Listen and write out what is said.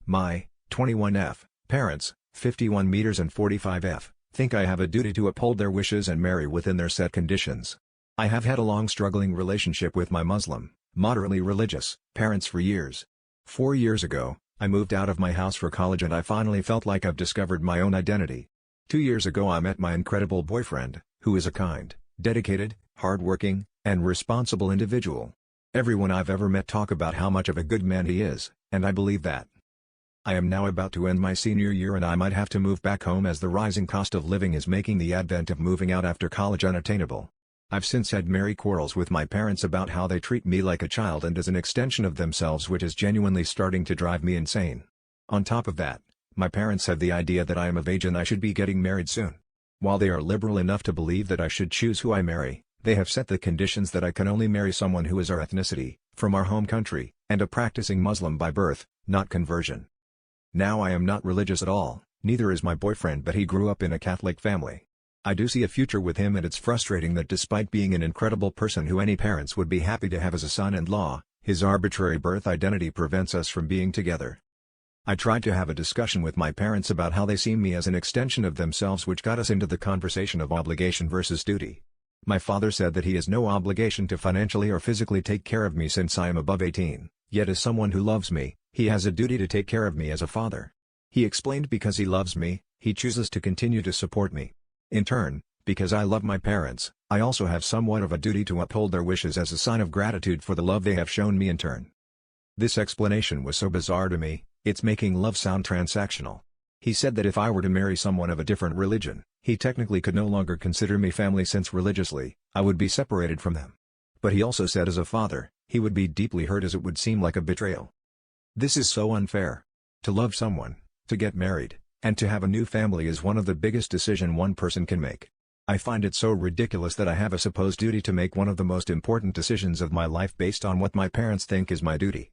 My 21F parents, 51 meters and 45F, think I have a duty to uphold their wishes and marry within their set conditions. I have had a long struggling relationship with my Muslim, moderately religious, parents for years. 4 years ago, I moved out of my house for college and I finally felt like I've discovered my own identity. 2 years ago I met my incredible boyfriend, who is a kind, dedicated, hardworking, and responsible individual. Everyone I've ever met talk about how much of a good man he is, and I believe that. I am now about to end my senior year and I might have to move back home as the rising cost of living is making the advent of moving out after college unattainable. I've since had merry quarrels with my parents about how they treat me like a child and as an extension of themselves, which is genuinely starting to drive me insane. On top of that, my parents have the idea that I am of age and I should be getting married soon. While they are liberal enough to believe that I should choose who I marry, they have set the conditions that I can only marry someone who is our ethnicity, from our home country, and a practicing Muslim by birth, not conversion. Now I am not religious at all, neither is my boyfriend, but he grew up in a Catholic family. I do see a future with him and it's frustrating that despite being an incredible person who any parents would be happy to have as a son-in-law, his arbitrary birth identity prevents us from being together. I tried to have a discussion with my parents about how they see me as an extension of themselves, which got us into the conversation of obligation versus duty. My father said that he has no obligation to financially or physically take care of me since I am above 18, yet as someone who loves me, he has a duty to take care of me as a father. He explained because he loves me, he chooses to continue to support me. In turn, because I love my parents, I also have somewhat of a duty to uphold their wishes as a sign of gratitude for the love they have shown me in turn. This explanation was so bizarre to me, it's making love sound transactional. He said that if I were to marry someone of a different religion, he technically could no longer consider me family since religiously, I would be separated from them. But he also said as a father, he would be deeply hurt as it would seem like a betrayal. This is so unfair. To love someone, to get married, and to have a new family is one of the biggest decisions one person can make. I find it so ridiculous that I have a supposed duty to make one of the most important decisions of my life based on what my parents think is my duty.